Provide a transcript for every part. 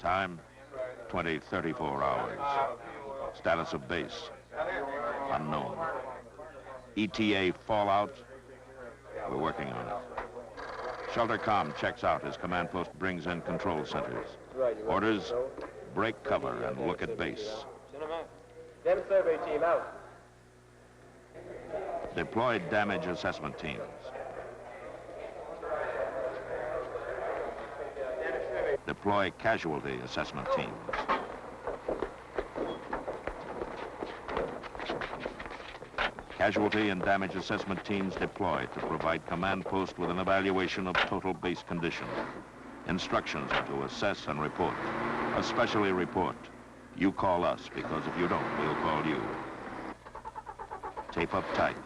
Time, 20:34 hours. Status of base, unknown. ETA fallout, we're working on it. Shelter comm checks out as command post brings in control centers. Orders, break cover and look at base. Them survey team out. Deploy damage assessment teams. Deploy casualty assessment teams. Casualty and damage assessment teams deployed to provide command post with an evaluation of total base condition. Instructions are to assess and report. Especially report. You call us, because if you don't, we'll call you. Tape up tight.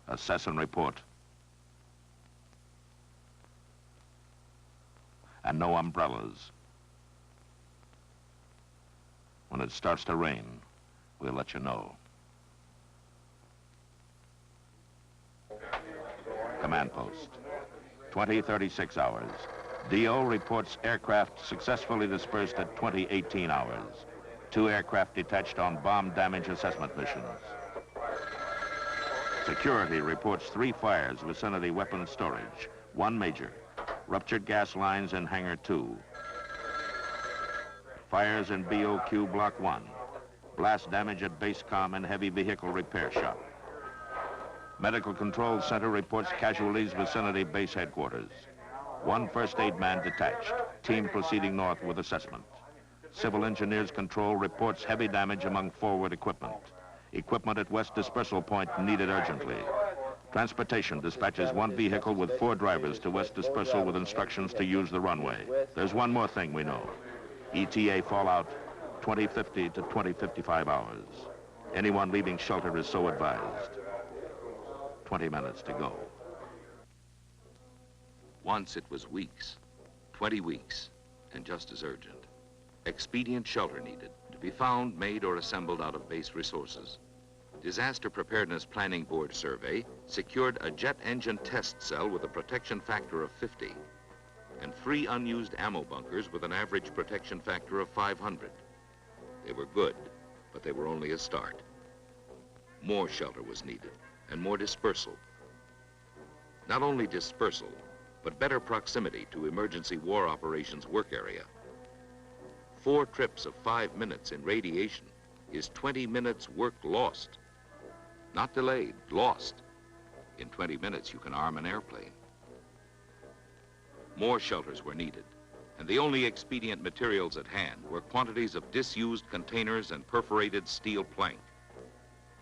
Assess and report. And no umbrellas. When it starts to rain, we'll let you know. Command post, 20:36 hours. DO reports aircraft successfully dispersed at 20:18 hours. 2 aircraft detached on bomb damage assessment missions. Security reports 3 fires, vicinity weapons storage, 1 major. Ruptured gas lines in Hangar 2. Fires in BOQ Block 1. Blast damage at base comm and heavy vehicle repair shop. Medical Control Center reports casualties vicinity base headquarters. 1 first aid man detached. Team proceeding north with assessment. Civil Engineers Control reports heavy damage among forward equipment. Equipment at West Dispersal Point needed urgently. Transportation dispatches 1 vehicle with 4 drivers to West Dispersal with instructions to use the runway. There's one more thing we know. ETA fallout, 20:50 to 20:55 hours. Anyone leaving shelter is so advised. 20 minutes to go. Once it was weeks, 20 weeks, and just as urgent. Expedient shelter needed, to be found, made, or assembled out of base resources. Disaster Preparedness Planning Board survey secured a jet engine test cell with a protection factor of 50 and 3 unused ammo bunkers with an average protection factor of 500. They were good, but they were only a start. More shelter was needed and more dispersal. Not only dispersal, but better proximity to emergency war operations work area. 4 trips of 5 minutes in radiation is 20 minutes work lost. Not delayed, lost. In 20 minutes, you can arm an airplane. More shelters were needed, and the only expedient materials at hand were quantities of disused containers and perforated steel plank.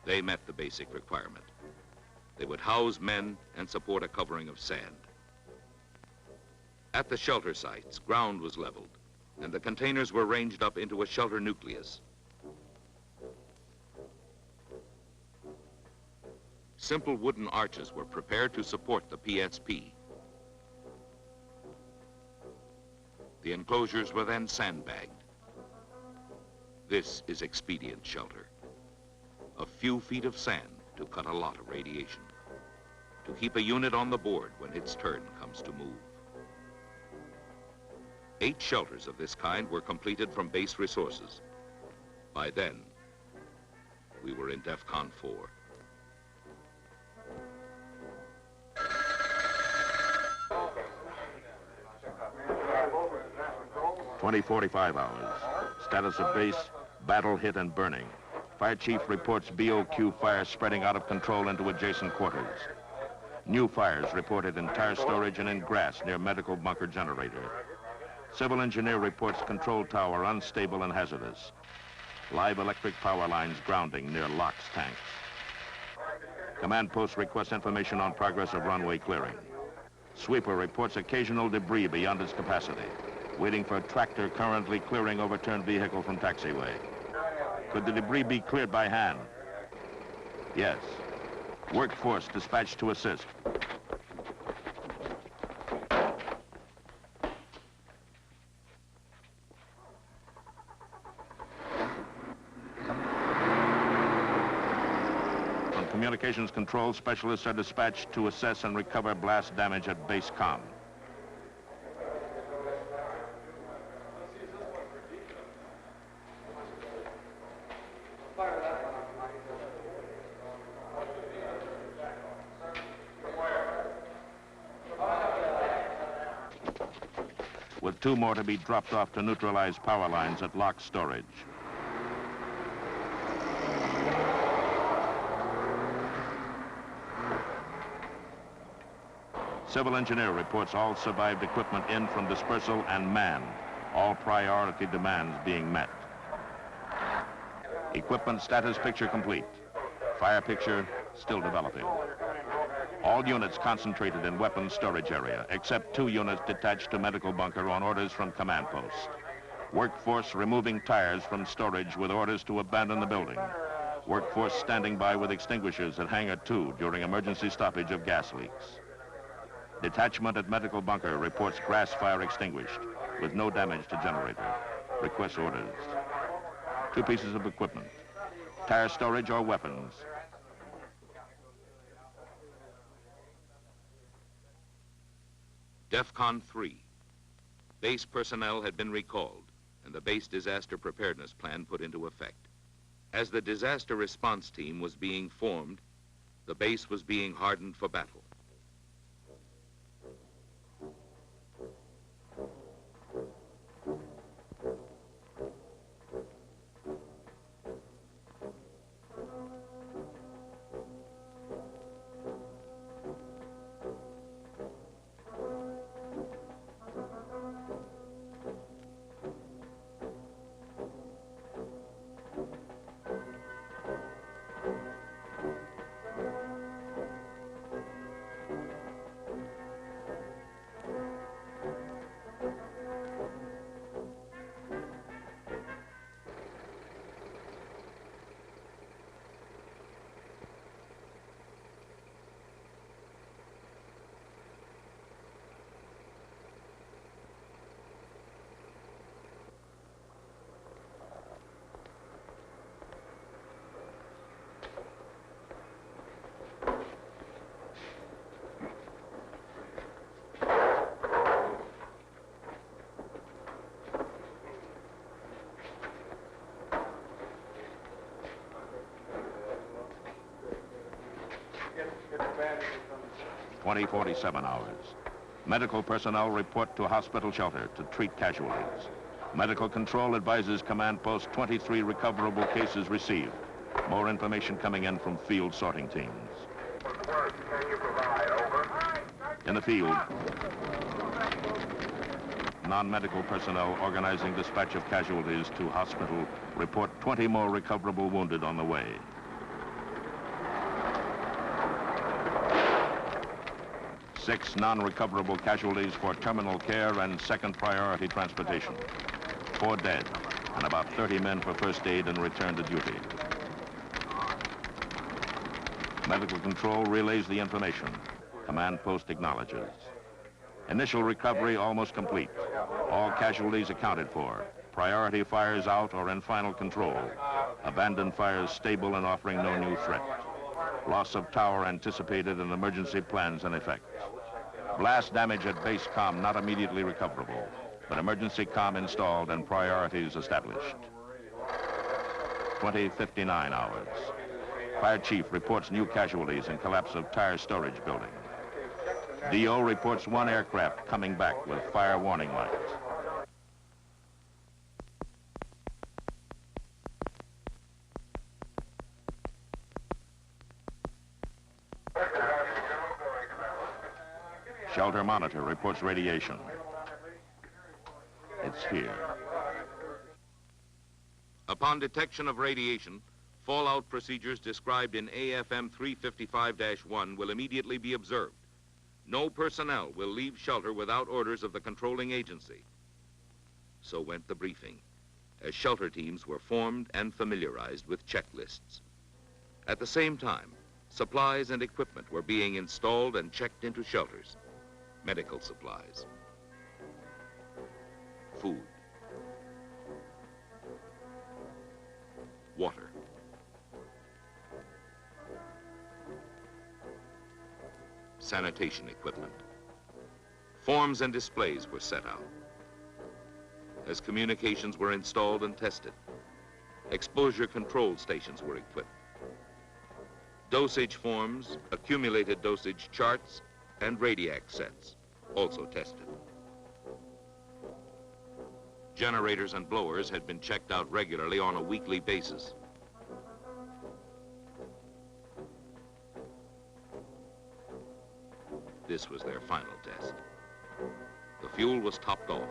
They met the basic requirement. They would house men and support a covering of sand. At the shelter sites, ground was leveled, and the containers were ranged up into a shelter nucleus. Simple wooden arches were prepared to support the PSP. The enclosures were then sandbagged. This is expedient shelter. A few feet of sand to cut a lot of radiation. To keep a unit on the board when its turn comes to move. 8 shelters of this kind were completed from base resources. By then, we were in DEFCON 4. 20:45 hours. Status of base, battle hit and burning. Fire chief reports BOQ fire spreading out of control into adjacent quarters. New fires reported in tire storage and in grass near medical bunker generator. Civil engineer reports control tower unstable and hazardous. Live electric power lines grounding near LOX tanks. Command post requests information on progress of runway clearing. Sweeper reports occasional debris beyond its capacity. Waiting for a tractor currently clearing overturned vehicle from taxiway. Could the debris be cleared by hand? Yes. Workforce dispatched to assist. On communications control, specialists are dispatched to assess and recover blast damage at base comm. With 2 more to be dropped off to neutralize power lines at lock storage. Civil engineer reports all survived equipment in from dispersal and manned, all priority demands being met. Equipment status picture complete. Fire picture still developing. All units concentrated in weapons storage area, except 2 units detached to medical bunker on orders from command post. Workforce removing tires from storage with orders to abandon the building. Workforce standing by with extinguishers at Hangar 2 during emergency stoppage of gas leaks. Detachment at medical bunker reports grass fire extinguished with no damage to generator. Request orders. 2 pieces of equipment. Tire storage or weapons. DEFCON 3. Base personnel had been recalled and the base disaster preparedness plan put into effect. As the disaster response team was being formed, the base was being hardened for battle. Twenty 47 hours. Medical personnel report to hospital shelter to treat casualties. Medical control advises command post 23 recoverable cases received. More information coming in from field sorting teams. In the field, non-medical personnel organizing dispatch of casualties to hospital report 20 more recoverable wounded on the way. Six non-recoverable casualties for terminal care and second priority transportation. 4 dead, and about 30 men for first aid and return to duty. Medical control relays the information. Command post acknowledges. Initial recovery almost complete. All casualties accounted for. Priority fires out or in final control. Abandoned fires stable and offering no new threat. Loss of tower anticipated and emergency plans in effect. Blast damage at base comm not immediately recoverable, but emergency comm installed and priorities established. 20:59 hours. Fire chief reports new casualties and collapse of tire storage building. DO reports 1 aircraft coming back with fire warning lights. Shelter monitor reports radiation. It's here. Upon detection of radiation, fallout procedures described in AFM 355-1 will immediately be observed. No personnel will leave shelter without orders of the controlling agency. So went the briefing, as shelter teams were formed and familiarized with checklists. At the same time, supplies and equipment were being installed and checked into shelters. Medical supplies, food, water, sanitation equipment. Forms and displays were set out. As communications were installed and tested, exposure control stations were equipped. Dosage forms, accumulated dosage charts, and radiac sets also tested. Generators and blowers had been checked out regularly on a weekly basis. This was their final test. The fuel was topped off.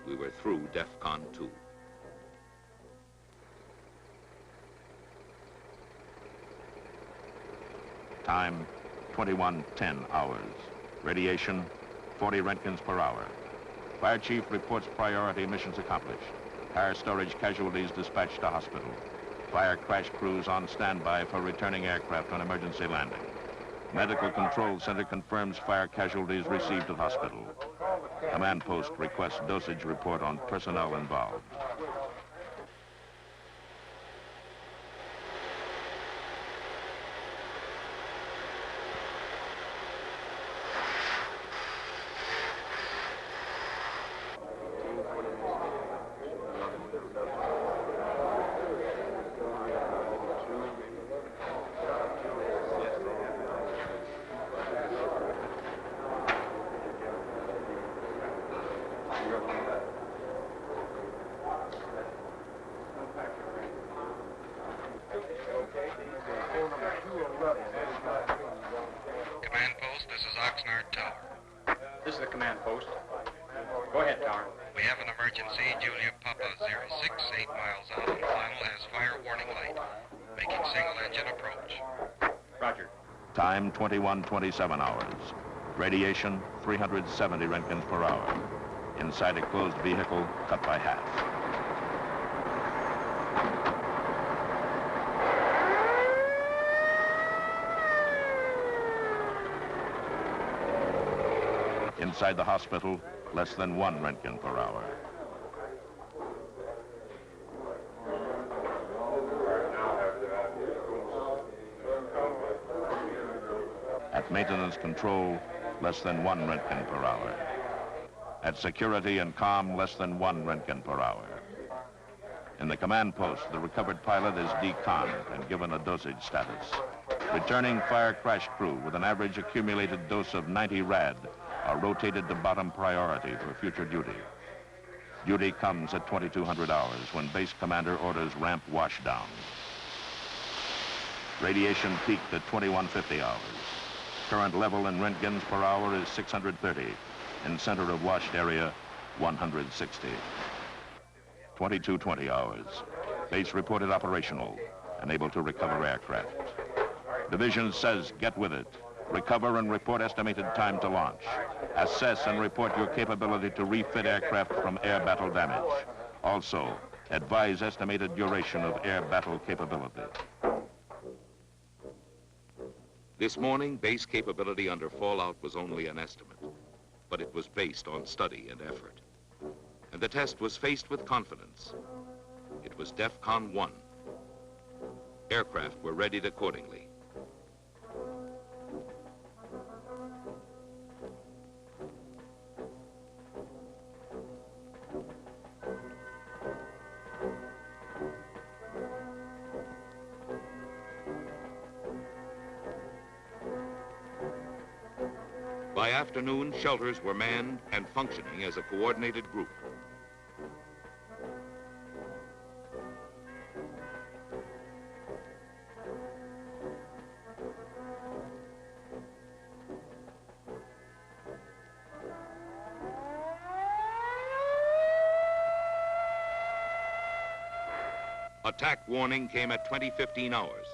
We were through DEFCON 2. Time, 21:10 hours. Radiation, 40 Roentgens per hour. Fire chief reports priority missions accomplished. Higher storage casualties dispatched to hospital. Fire crash crews on standby for returning aircraft on emergency landing. Medical Control Center confirms fire casualties received at hospital. Command post requests dosage report on personnel involved. Command post, this is Oxnard Tower. This is the command post. Go ahead, Tower. We have an emergency. Julia Papa 06, 8 miles out on final, has fire warning light. Making single engine approach. Roger. Time, 21:27 hours. Radiation, 370 Roentgens per hour. Inside a closed vehicle, cut by half. Inside the hospital, less than 1 Roentgen per hour. At maintenance control, less than 1 Roentgen per hour. At security and comm, less than 1 Roentgen per hour. In the command post, the recovered pilot is deconned and given a dosage status. Returning fire crash crew with an average accumulated dose of 90 rad are rotated to bottom priority for future duty. Duty comes at 2200 hours when base commander orders ramp washdown. Radiation peaked at 2150 hours. Current level in Roentgens per hour is 630. In center of washed area, 160. 2220 hours. Base reported operational and able to recover aircraft. Division says get with it. Recover and report estimated time to launch. Assess and report your capability to refit aircraft from air battle damage. Also, advise estimated duration of air battle capability. This morning, base capability under fallout was only an estimate, but it was based on study and effort. And the test was faced with confidence. It was DEFCON 1. Aircraft were readied accordingly. By afternoon, shelters were manned and functioning as a coordinated group. Attack warning came at 20:15 hours.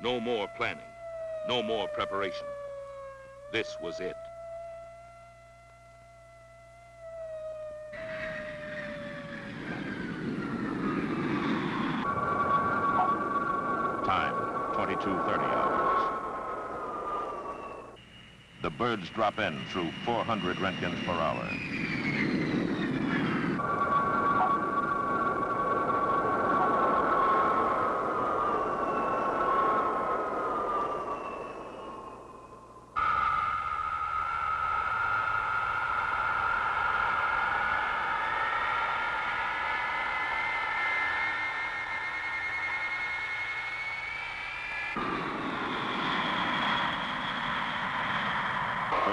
No more planning, no more preparation. This was it. Time, 22:30 hours. The birds drop in through 400 Roentgens per hour.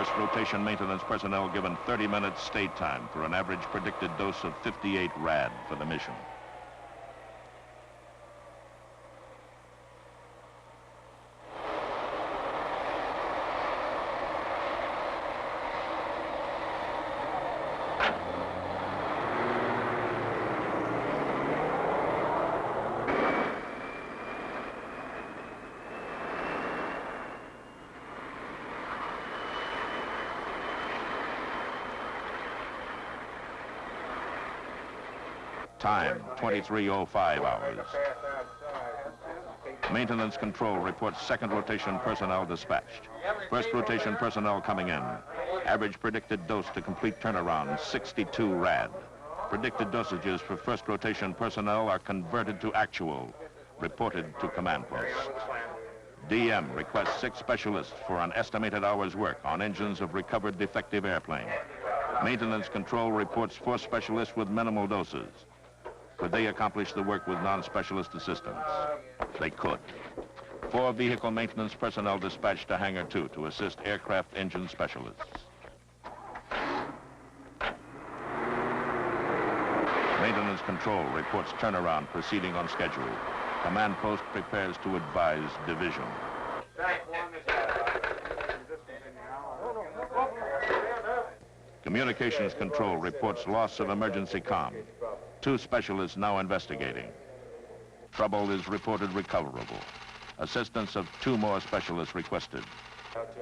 First rotation maintenance personnel given 30 minutes stay time for an average predicted dose of 58 rad for the mission. Time, 23:05 hours. Maintenance control reports second rotation personnel dispatched. First rotation personnel coming in. Average predicted dose to complete turnaround, 62 rad. Predicted dosages for first rotation personnel are converted to actual, reported to command post. DM requests 6 specialists for an estimated hour's work on engines of recovered defective airplane. Maintenance control reports 4 specialists with minimal doses. Could they accomplish the work with non-specialist assistance? They could. 4 vehicle maintenance personnel dispatched to Hangar 2 to assist aircraft engine specialists. Maintenance control reports turnaround proceeding on schedule. Command post prepares to advise division. Communications control reports loss of emergency comm. 2 specialists now investigating. Trouble is reported recoverable. Assistance of 2 more specialists requested.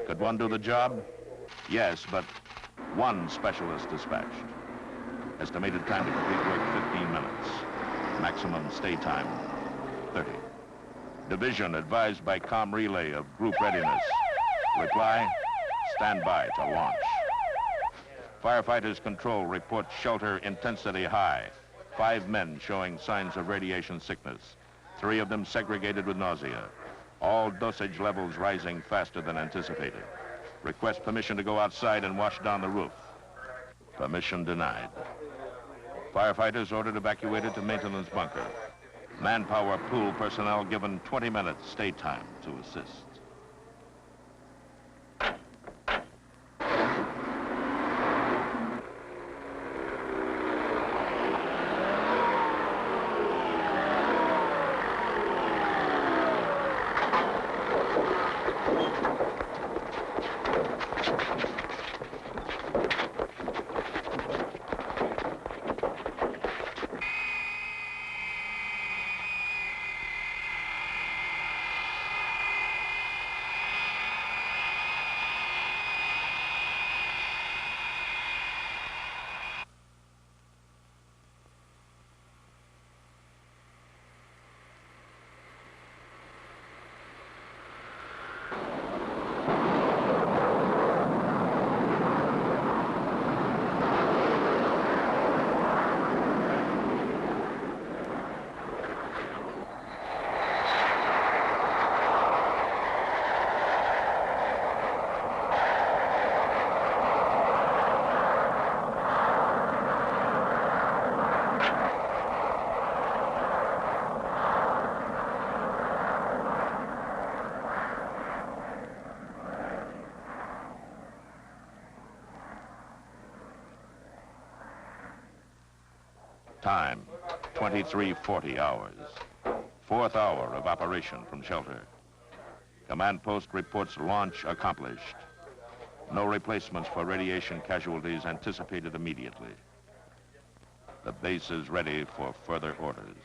Could one do the job? Yes, but 1 specialist dispatched. Estimated time to complete work, 15 minutes. Maximum stay time, 30. Division advised by comm relay of group readiness. Reply, stand by to launch. Firefighters control reports shelter intensity high. 5 men showing signs of radiation sickness. 3 of them segregated with nausea. All dosage levels rising faster than anticipated. Request permission to go outside and wash down the roof. Permission denied. Firefighters ordered evacuated to maintenance bunker. Manpower pool personnel given 20 minutes stay time to assist. Time, 23:40 hours. 4th hour of operation from shelter. Command post reports launch accomplished. No replacements for radiation casualties anticipated immediately. The base is ready for further orders.